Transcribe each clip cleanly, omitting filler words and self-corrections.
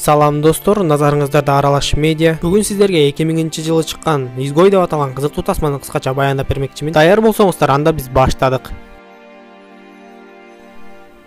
Салам достор, назарыңыздарда Аралаш медиа. Бүгін сіздерге 2000-жылы шыққан Изгой деп аталған қызықты тасманы қысқаша баяндап бермекчимин. Даяр болсоңуздар, анда биз баштадык.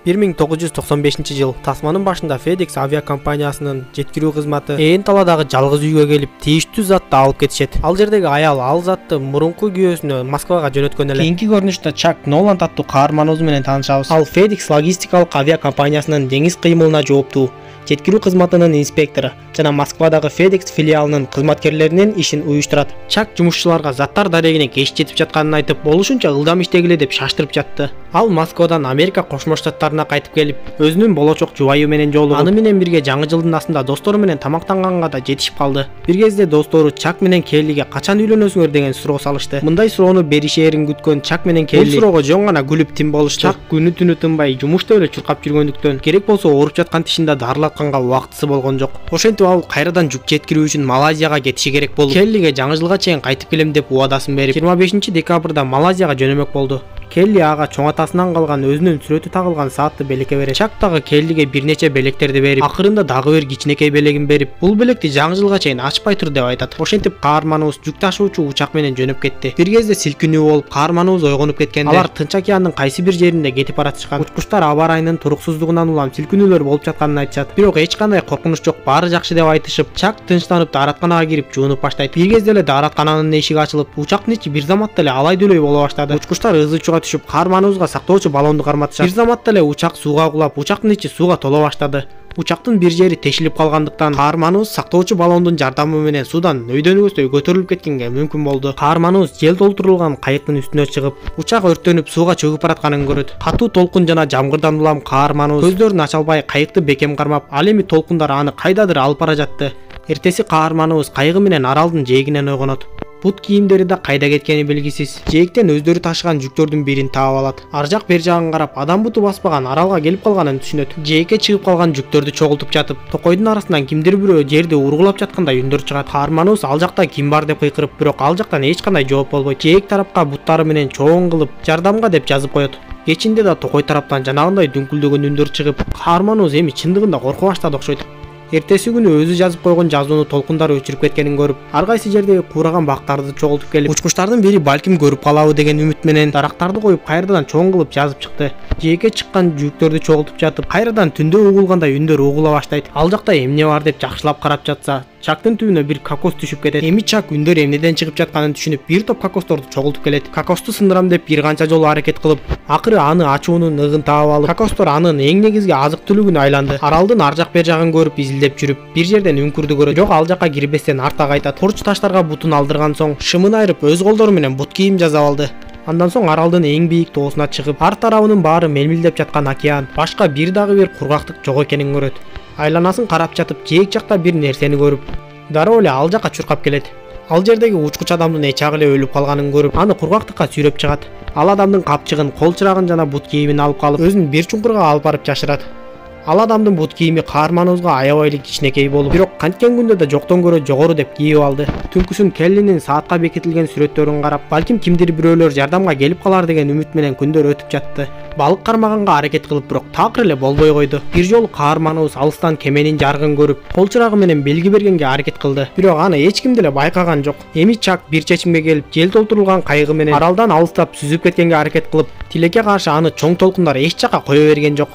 1995 жыл тасманын башында FedEx авиакомпаниясынын жеткирүү кызматы ээн таладагы жалгыз үйгө келип тийиштүү затты алып кетишет. Ал жердеги аял ал затты мурунку күйөөсүнө Москвага жөнөткөн эле. Кийинки көрүнүштө Чак Ноланд аттуу каарманыбыз менен таанышабыз. Ал FedEx логистикалык авиакомпаниясынын деңиз кыймылына жооптуу жеткирүү кызматынын инспектору жана Москвадагы FedEx филиалынын кызматкерлеринин ишин уюштурат. Чак жумушчуларга заттар дарегине кеч жетип жатканын айтып, болушунча ылдам иштегиле деп шаштырып жатты. Ал Москвадан Америка Кошмо Штаттарына кайтып келип, өзүнүн болочок жубайы менен жолугуп, аны менен бирге жаңы жылдын астында достору менен тамактанганга да жетишип калды. Бир кезде достору Чак менен Келлиге качан үйлөнөсүңөр деген суроо салышты. Мындай суроону беришээрин күткөн Чак менен Келли бул суроого жөн гана күлүп тим болушту. Чак күнү түнү тынбай жумушта эле чуркап жүргөндүктөн, керек болсо ооруп жаткан тишинде дарылатканга убактысы болгон жок. Ошентип ал кайрадан жүк жеткирүү үчүн Малайзияга кетиши керек болуп, Келлиге жаңы жылга чейин кайтып келем деп убадасын берип, 25 декабрда Малайзияга жөнөмөк болду. Келли ага чоң атасынан калган өзүнүн сүрөтү тагылган саатты белекке берет. Чак дагы Келлиге бир нече белектерди берип, акырында дагы бир кичинекей белегин берип, бул белекти жаңы жылга чейин ачпай тур деп айтат. Ошентип каарманыбыз жүк ташуучу учак менен жөнөп кетти. Бир кезде силкинүү болуп, каарманыбыз ойгонуп кеткенде, алар Тынч океандын кайсы бир жеринде кетип баратышкан. Учкучтар аба ырайынын туруксуздугунан улам силкинүүлөр болуп жатканын айтышат. Бирок эч кандай коркунуч жок, баары жакшы деп айтышып, Чак тынчтанып дааратканага кирип жуунуп баштайт. Бир кезде эле даараткананын эшиги ачылып, учактын ичи бир заматта эле алай дүлөй боло баштады. Учкучтар ызы чуга түшүп, каарманыбызга сактоочу баллонду карматышат. Бир заматта эле учак сууга кулап, учактын ичи сууга толо баштады. Учактын бир жери тешилип калгандыктан каарманыбыз сактоочу баллондун жардамы менен суудан өйдөнүбөздөй көтөрүлүп кеткенге мүмкүн болду. Каарманыбыз жел толтурулган кайыктын үстүнө чыгып, учак өрттөнүп сууга чөгүп баратканын көрөт. Катуу толкун жана жамгырдан улам каарманыбыз көздөрүн ача албай кайыкты бекем кармап, ал эми толкундар аны кайдадыр алып бара жатты. Эртеси каарманыбыз кайыгы менен аралдын жээгинен ойгонот. Бут кийимдери да кайда кеткени белгисиз. Жээктен өздөрү ташыган жүктөрдүн бирин таап алат. Ар жак бер жагын карап, адам буту баспаган аралга келип калганын түшүнөт. Жээкке чыгып калган жүктөрдү чогултуп жатып, токойдун арасынан кимдир бирөө жерди ургулап жаткандай үндөр чыгат. Каарманыбыз ал жакта ким бар деп кыйкырып, бирок ал жактан эч кандай жооп болбойт. Жээк тарапка буттары менен чоң кылып, жардамга деп жазып коет. Кечинде да токой тараптан жанагындай дүңкүлдөгөн үндөр чыгып, каарманыбыз эми чындыгында корко баштады окшойт. Эртеси күнү өзү жазып койгон жазууну толкундар өчүрүп кеткенин көрүп, ар кайсы жердеги куураган бактарды чогултуп келип, учкучтардын бири балким көрүп калабы деген үмүт менен дарактарды коюп кайрадан чоң кылып жазып чыкты. Жээкке чыккан жүктөрдү чогултуп жатып, кайрадан түндө угулгандай үндөр угула баштайт. Ал жакта эмне бар деп жакшылап карап жатса, Чактын түбүнө бир кокос түшүп кетет. Эми Чак үндөр эмнеден чыгып жатканын түшүнүп, бир топ кокосторду чогултуп келет. Кокосту сындырам деп бир канча жолу аракет кылып, акыры аны ачуунун ыгын таап алып, кокостор анын эң негизги азык түлүгүнө айланды. Аралдын ар жак бер жагын көрүп изилдеп жүрүп, бир жерден үңкүрдү көрөт. Жок, ал жакка кирбестен арта кайтат. Корч таштарга бутун алдырган соң, шымын айырып өз колдору менен бут кийим жасап алды. Андан соң аралдын эң бийик тоосуна чыгып, ар тарабынын баары мелмилдеп жаткан океан, башка бир дагы бир кургактык жок экенин көрөт. Айланасын карап жатып, жээк жакта бир нерсени көрүп, дароо эле ал жакка чуркап келет. Ал жердеги учкуч адамдын эчагы эле өлүп калганын көрүп, аны кургактыкка сүйрөп чыгат. Ал адамдын капчыгын, кол чырагын жана бут кийимин алып калып, өзүн бир чуңкурга алып барып жашырат. Ал адамдын бут кийими каарманыбызга аябай кичинекей болуп, бирок канткен күндө да жоктон көрө жогору деп кийип алды. Түнкүсүн Келлинин саатка бекитилген сүрөттөрүн карап, балким кимдир бирөөлөр жардамга келип калар деген үмүт менен күндөр өтүп жатты. Балык кармаганга аракет кылып, бирок такыр эле болбой койду. Бир жолу каарманыбыз алыстан кеменин жарыгын көрүп, кол чырагы менен белги бергенге аракет кылды. Бирок аны эч ким деле байкаган жок. Эми Чак бир чечимге келип, жел толтурулган кайыгы менен аралдан алыстап сүзүп кеткенге аракет кылып, тилекке каршы аны чоң толкундар эч жакка кое берген жок.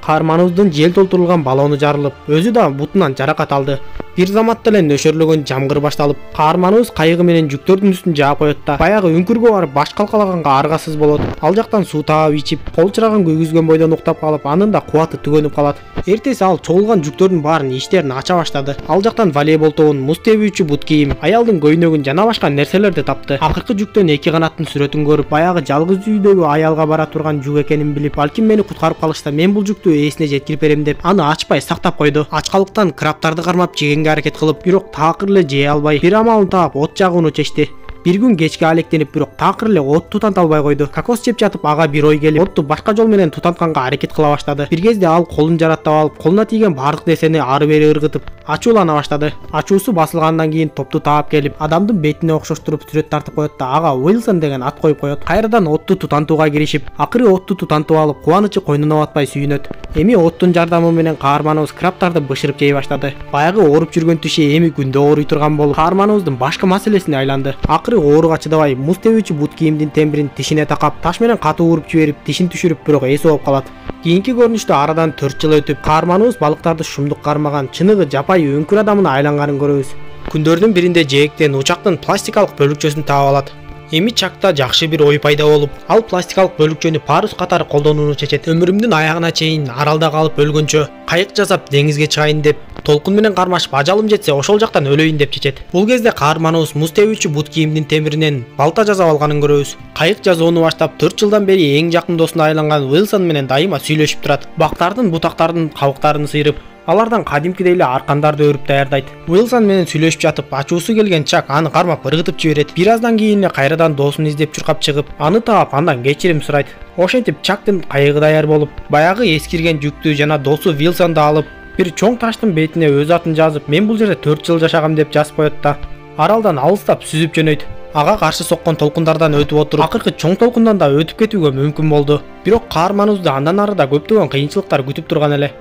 Каарманыбыздын жел толтурулган баллону жарылып, өзү да бутунан жаракат алды. Бир заматта эле нөшөрлөгөн жамгыр башталып, каарманыбыз кайыгы менен жүктөрдүн үстүн жаап коет да, баягы үңкүргө барып баш калкалаганга аргасыз болот. Ал жактан суу таап ичип, кол чырагын күйгүзгөн бойдон уктап калып, анын да кубаты түгөнүп калат. Эртеси ал чогулган жүктөрдүн баарын иштерин ача баштады. Ал жактан волейбол тобун, муз тебүүчү бут кийим, аялдын көйнөгүн жана башка нерселерди тапты. Акыркы жүктөн эки канаттын сүрөтүн көрүп, баягы жалгыз үйдөгү аялга бара турган жүк экенин билип, балким мени куткарып калышса, мен бул жүктү ээсине жеткирип берем деп, аны ачпай сактап койду. Ачкалыктан крабтарды кармап жегенге аракет кылып, бирок такыр эле жей албай, бир амалын таап от жагууну чечти. Бир күн кечке алектенип, бирок такыр эле от тутанта албай койду. Кокос жеп жатып, ага бир ой келип, отту башка жол менен тутантканга аракет кыла баштады. Бир кезде ал колун жараттап алып, колуна тийген бардык нерсени ары бери ыргытып, ачуулана баштады. Ачуусу басылгандан кийин топту таап келип, адамдын бетине окшоштуруп сүрөт тартып коет да ага Уилсон деген ат коюп коет. Кайрадан отту тутантууга киришип, акыры отту тутантып алып, кубанычы койнуна батпай сүйүнөт. Эми оттун жардамы менен каарманыбыз крабтарды бышырып жей баштады. Баягы ооруп жүргөн тиши эми күндө ооруй турган болуп, каарманыбыздын башкы маселесине айланды. Акыры ооруга чыдабай, муз тебүүчү бут кийимдин тембирин тишине такап, таш менен катуу уруп жиберип, тишин түшүрүп, бирок эси болуп калат. Кийинки көрүнүштө арадан 4 жыл өтүп, каарманыбыз балыктарды шумдук кармаган, чыныгы жапай өңкүр адамына айланганын көрөбүз. Күндөрдүн биринде жээктен учактын пластикалык бөлүкчөсүн таап алат. Эми чакта жакшы бир ой пайда болуп, ал пластикалык бөлүкчөнү парус катары колдонууну чечет. Өмүрүмдүн аягына чейин аралда калып өлгөнчө, кайык жасап деңизге чыгайын деп, толкун менен кармашып ажалым жетсе ошол жактан өлөйүн деп чечет. Бул кезде каарманыбыз муз тебүүчү бут кийимдин темиринен балта жасап алганын көрөбүз. Кайык жасоону баштап 4 жылдан бери эң жакын досуна айланган Уилсон менен дайыма сүйлөшүп турат. Бактардын бутактардын кабыктарын сыйрып, алардан кадимкидей эле аркандарды өрүп даярдайт. Уилсон менен сүйлөшүп жатып, ачуусу келген Чак аны кармап ыргытып жиберет. Бир аздан кийин эле кайрадан доосун издеп чуркап чыгып, аны таап, андан кечирим сурайт. Ошентип Чактын кайыгы даяр болуп, баягы эскирген жүктү жана досу Уилсонду алып, бир чоң таштын бетине өз атын жазып, мен бул жерде 4 жыл жашагам деп жазып коет да, аралдан алыстап сүзүп жөнөйт. Ага каршы соккон толкундардан өтүп отуруп, акыркы чоң толкундан да өтүп кетүүгө мүмкүн болду. Бирок каарманыбызды андан арыда көптөгөн кыйынчылыктар күтүп турган эле.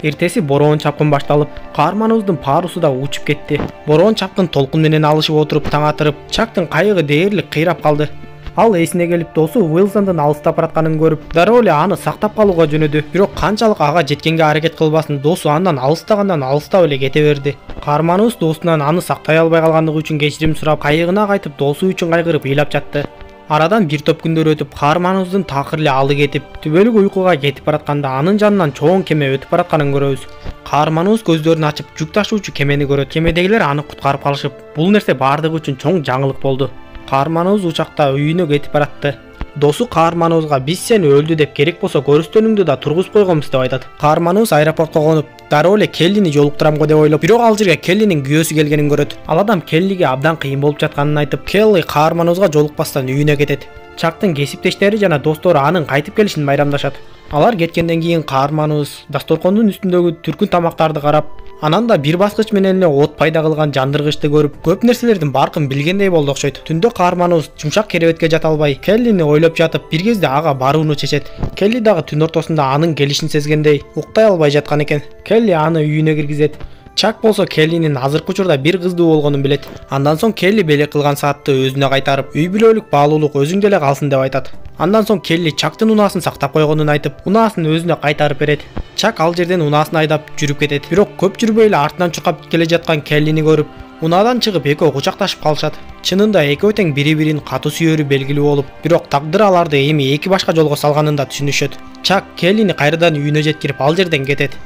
Эртеси бороон чапкын башталып, каарманыбыздын парусу да учуп кетти. Бороон чапкын толкун менен алышып отуруп таң атырып, Чактын кайыгы дээрлик кыйрап калды. Ал эсине келип, досу Уилсондун алыстап баратканын көрүп, дароо эле аны сактап калууга жөнөдү. Бирок канчалык ага жеткенге аракет кылбасын, досу андан алыстагандан алыстап эле кете берди. Каарманыбыз досунан аны сактай албай калгандыгы үчүн кечирим сурап, кайыгына кайтып досу үчүн кайгырып ыйлап жатты. Арадан бир топ күндөр өтүп, каарманыбыздын такыр эле алы кетип, түбөлүк уйкуга кетип баратканда анын жанынан чоң кеме өтүп баратканын көрөбүз. Каарманыбыз көздөрүн ачып, жүк ташуучу кемени көрөт. Кемедегилер аны куткарып калышып, бул нерсе бардыгы үчүн чоң жаңылык болду. Каарманыбыз учакта үйүнө кетип баратты. Досу каарманыбызга биз сени өлдү деп, керек болсо көрүстөнүңдү да тургузуп койгонбуз деп айтат. Каарманыбыз аэропортко конуп, дароо эле Келлини жолуктурам го деп ойлоп, бирок ал жерге Келлинин күйөөсү келгенин көрөт. Ал адам Келлиге абдан кыйын болуп жатканын айтып, Келли каарманыбызга жолукпастан үйүнө кетет. Чактын кесиптештери жана достору анын кайтып келишин майрамдашат. Алар кеткенден кийин каарманыбыз дасторкондун үстүндөгү түркүн тамактарды карап, анан да бир баскыч менен эле от пайда кылган жандыргычты көрүп, көп нерселердин баркын билгендей болду окшойт. Түндө каарманыбыз жумшак керебетке жата албай, Келлини ойлоп жатып, бир кезде ага барууну чечет. Келли дагы түн ортосунда анын келишин сезгендей, уктай албай жаткан экен. Келли аны үйүнө киргизет. Чак болсо Келлинин азыркы учурда бир кыздуу болгонун билет. Андан соң Келли белек кылган саатты өзүнө кайтарып, үй бүлөлүк баалуулук өзүңдө эле калсын деп айтат. Андан соң Келли Чактын унаасын сактап койгонун айтып, унаасын өзүнө кайтарып берет. Чак ал жерден унаасын айдап жүрүп кетет. Бирок көп жүрбөй эле артынан чуркап келе жаткан Келлини көрүп, унаадан чыгып экөө кучакташып калышат. Чынында экөө тең бири-бирин катуу сүйөрү белгилүү болуп, бирок тагдыр аларды эми эки башка жолго салганын да түшүнүшөт. Чак Келлини кайрадан үйүнө жеткирип ал жерден кетет.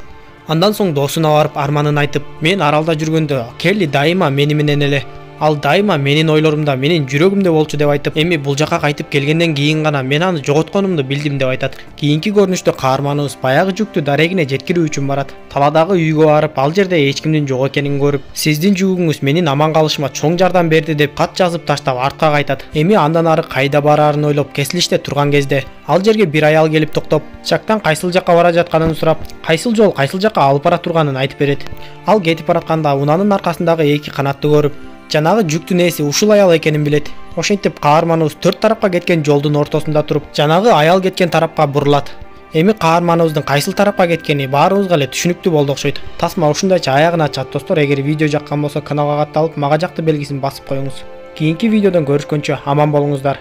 Андан соң досуна барып арманын айтып, мен аралда жүргөндө Келли дайыма мени менен эле, ал дайыма менин ойлорумда, менин жүрөгүмдө болчу деп айтып, эми бул жака кайтып келгенден кийин гана мен аны жоготконумду билдим деп айтат. Кийинки көрүнүштө каарманыбыз баягы жүктү дарегине жеткирүү үчүн барат. Таладагы үйгө барып, ал жерде эч кимдин жок экенин көрүп, сиздин жүгүңүз менин аман калышыма чоң жардам берди деп кат жазып таштап артка кайтат. Эми андан ары кайда бараарын ойлоп кесилиште турган кезде, ал жерге бир аял келип токтоп, Чактан кайсыл жакка бара жатканын сурап, кайсыл жол кайсыл жакка алып бара турганын айтып берет. Ал кетип баратканда унаанын аркасындагы эки канатты көрүп, жанагы жүктүн ээси ушул аял экенин билет. Ошентип каарманыбыз 4 тарапка кеткен жолдун ортосунда туруп, жанагы аял кеткен тарапка бурулат. Эми каарманыбыздын кайсыл тарапка кеткени баарыбызга эле түшүнүктүү болду окшойт. Тасма ушундайча аягына чат достор. Эгер видео жаккан болсо каналга катталып, мага жакты белгисин басып коюңуз. Кийинки видеодон көрүшкөнчө аман болуңуздар.